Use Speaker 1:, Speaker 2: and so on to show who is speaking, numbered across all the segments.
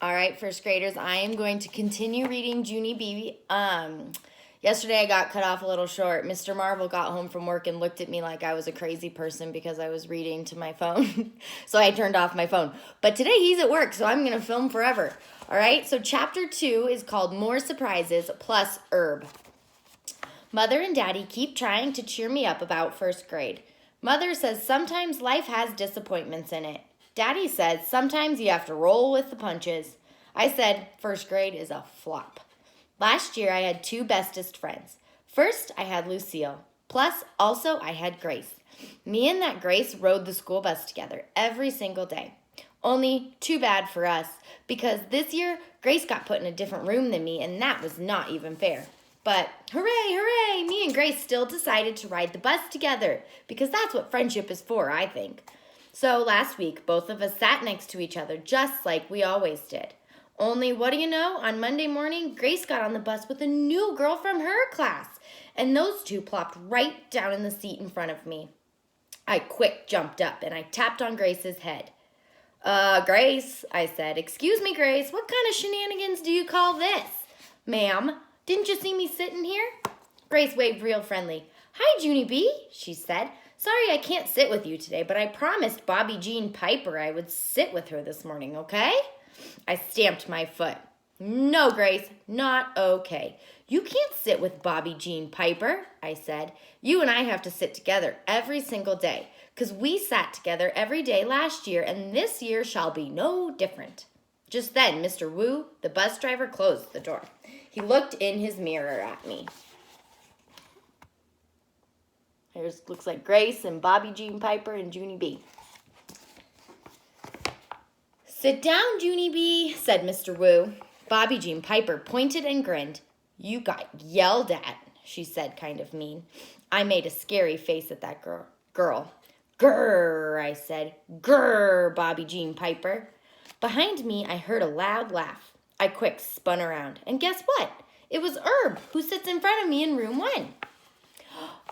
Speaker 1: All right, first graders, I am going to continue reading Junie B. Yesterday I got cut off a little short. Mr. Marvel got home from work and looked at me like I was a crazy person because I was reading to my phone. So I turned off my phone. But today he's at work, so I'm going to film forever. All right, so chapter 2 is called More Surprises plus Herb. Mother and Daddy keep trying to cheer me up about first grade. Mother says sometimes life has disappointments in it. Daddy says sometimes you have to roll with the punches. I said first grade is a flop. Last year I had 2 bestest friends. First I had Lucille, plus also I had Grace. Me and that Grace rode the school bus together every single day. Only too bad for us, because this year Grace got put in a different room than me, and that was not even fair. But hooray, hooray, me and Grace still decided to ride the bus together, because that's what friendship is for, I think. So last week, both of us sat next to each other just like we always did. Only, what do you know, on Monday morning, Grace got on the bus with a new girl from her class, and those 2 plopped right down in the seat in front of me. I quick jumped up, and I tapped on Grace's head. Grace, I said. Excuse me, Grace, what kind of shenanigans do you call this? Ma'am, didn't you see me sitting here? Grace waved real friendly. Hi, Junie B, she said. Sorry I can't sit with you today, but I promised Bobby Jean Piper I would sit with her this morning, okay? I stamped my foot. No, Grace, not okay. You can't sit with Bobby Jean Piper, I said. You and I have to sit together every single day, 'cause we sat together every day last year, and this year shall be no different. Just then, Mr. Wu, the bus driver, closed the door. He looked in his mirror at me. Here's looks like Grace and Bobby Jean Piper and Junie B. Sit down, Junie B, said Mr. Wu. Bobby Jean Piper pointed and grinned. You got yelled at, she said, kind of mean. I made a scary face at that girl. Grrr, I said. Grrr, Bobby Jean Piper. Behind me, I heard a loud laugh. I quick spun around, and guess what? It was Herb, who sits in front of me in room 1.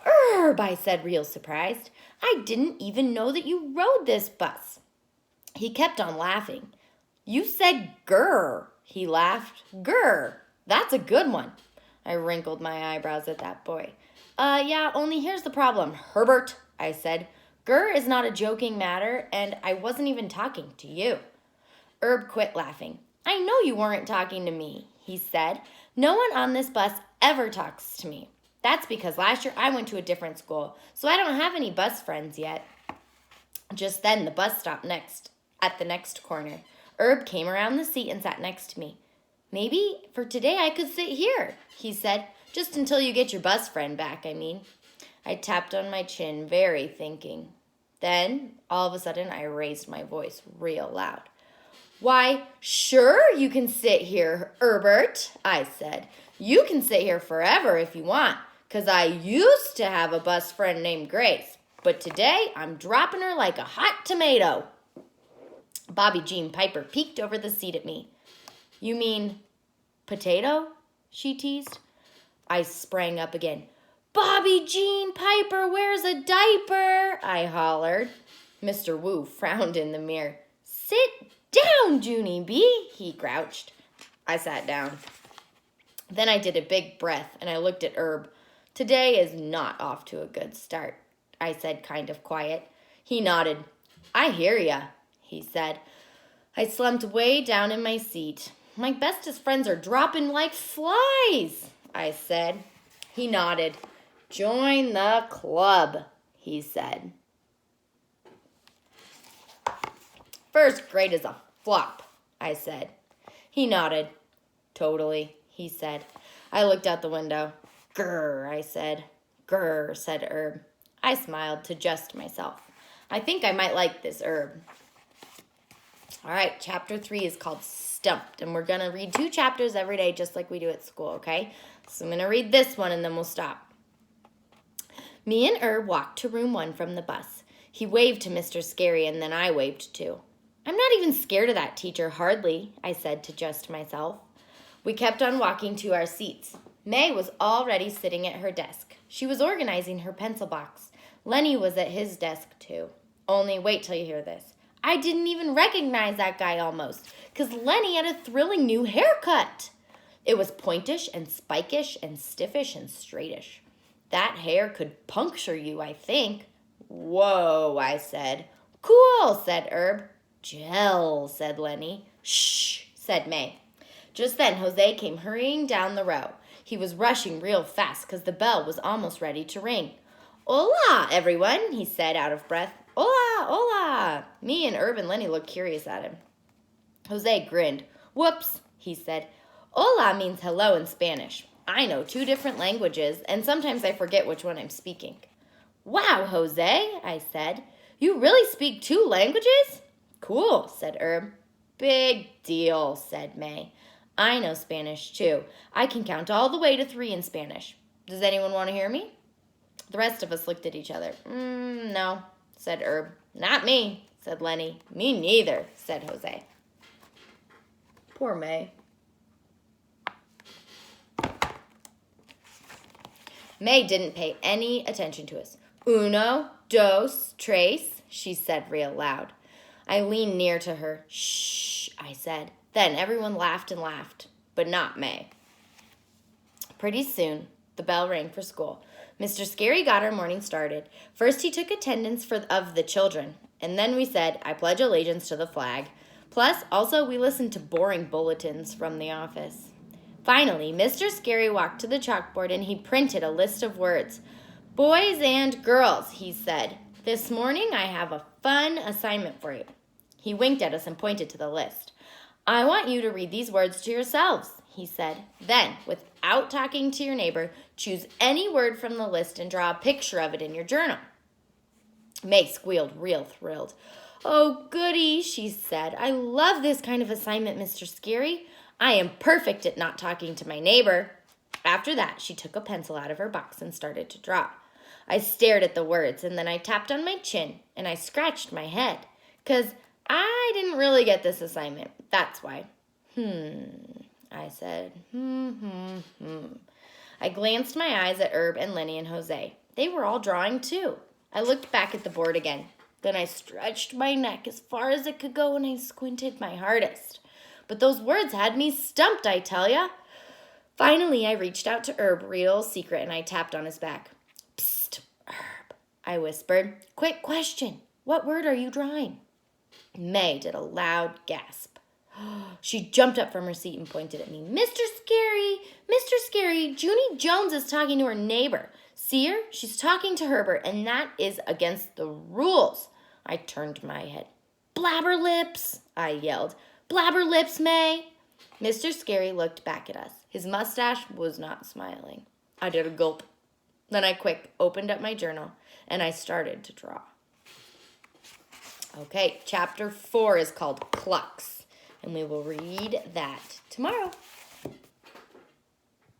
Speaker 1: Herb, I said, real surprised. I didn't even know that you rode this bus. He kept on laughing. You said grrr, he laughed. Grrr, that's a good one. I wrinkled my eyebrows at that boy. Yeah, only here's the problem, Herbert, I said. Grrr is not a joking matter, and I wasn't even talking to you. Herb quit laughing. I know you weren't talking to me, he said. No one on this bus ever talks to me. That's because last year I went to a different school, so I don't have any bus friends yet. Just then, the bus stopped at the next corner. Herb came around the seat and sat next to me. Maybe for today I could sit here, he said. Just until you get your bus friend back, I mean. I tapped on my chin, very thinking. Then, all of a sudden, I raised my voice real loud. Why, sure you can sit here, Herbert, I said. You can sit here forever if you want, 'cause I used to have a bus friend named Grace, but today I'm dropping her like a hot tomato. Bobby Jean Piper peeked over the seat at me. You mean potato? She teased. I sprang up again. Bobby Jean Piper wears a diaper, I hollered. Mr. Wu frowned in the mirror. Sit down, Junie B, he grouched. I sat down. Then I did a big breath, and I looked at Herb. Today is not off to a good start, I said, kind of quiet. He nodded. I hear ya, he said. I slumped way down in my seat. My bestest friends are dropping like flies, I said. He nodded. Join the club, he said. First grade is a flop, I said. He nodded. Totally, he said. I looked out the window. Grrr, I said. Grrr, said Herb. I smiled to just myself. I think I might like this Herb. All right, chapter 3 is called Stumped, and we're going to read 2 chapters every day just like we do at school, okay? So I'm going to read this one, and then we'll stop. Me and Herb walked to room 1 from the bus. He waved to Mr. Scary, and then I waved too. I'm not even scared of that teacher, hardly, I said to just myself. We kept on walking to our seats. May was already sitting at her desk. She was organizing her pencil box. Lenny was at his desk too. Only wait till you hear this. I didn't even recognize that guy almost, because Lenny had a thrilling new haircut. It was pointish and spikish and stiffish and straightish. That hair could puncture you, I think. Whoa, I said. Cool, said Herb. Gel, said Lenny. Shh, said May. Just then, Jose came hurrying down the row. He was rushing real fast because the bell was almost ready to ring. Hola, everyone, he said out of breath. Hola, hola. Me and Herb and Lenny looked curious at him. Jose grinned. Whoops, he said. Hola means hello in Spanish. I know 2 different languages, and sometimes I forget which one I'm speaking. Wow, Jose, I said. You really speak 2 languages? Cool, said Herb. Big deal, said May. I know Spanish, too. I can count all the way to 3 in Spanish. Does anyone want to hear me? The rest of us looked at each other. No, said Herb. Not me, said Lenny. Me neither, said Jose. Poor May. May didn't pay any attention to us. Uno, dos, tres, she said real loud. I leaned near to her. Shh, I said. Then everyone laughed and laughed, but not May. Pretty soon, the bell rang for school. Mr. Scary got our morning started. First, he took attendance of the children, and then we said, I pledge allegiance to the flag. Plus, also, we listened to boring bulletins from the office. Finally, Mr. Scary walked to the chalkboard and he printed a list of words. Boys and girls, he said. This morning I have a fun assignment for you. He winked at us and pointed to the list. I want you to read these words to yourselves, he said. Then, without talking to your neighbor, choose any word from the list and draw a picture of it in your journal. May squealed, real thrilled. Oh, goody, she said. I love this kind of assignment, Mr. Scary. I am perfect at not talking to my neighbor. After that, she took a pencil out of her box and started to draw. I stared at the words, and then I tapped on my chin, and I scratched my head, 'cause I didn't really get this assignment. That's why. I said. I glanced my eyes at Herb and Lenny and Jose. They were all drawing, too. I looked back at the board again. Then I stretched my neck as far as it could go, and I squinted my hardest. But those words had me stumped, I tell ya. Finally, I reached out to Herb, real secret, and I tapped on his back. Psst, Herb, I whispered. Quick question. What word are you drawing? May did a loud gasp. She jumped up from her seat and pointed at me. Mr. Scary, Junie Jones is talking to her neighbor. See her? She's talking to Herbert, and that is against the rules. I turned my head. Blabber lips, I yelled. Blabber lips, May. Mr. Scary looked back at us. His mustache was not smiling. I did a gulp. Then I opened up my journal, and I started to draw. Okay, chapter 4 is called Clucks, and we will read that tomorrow.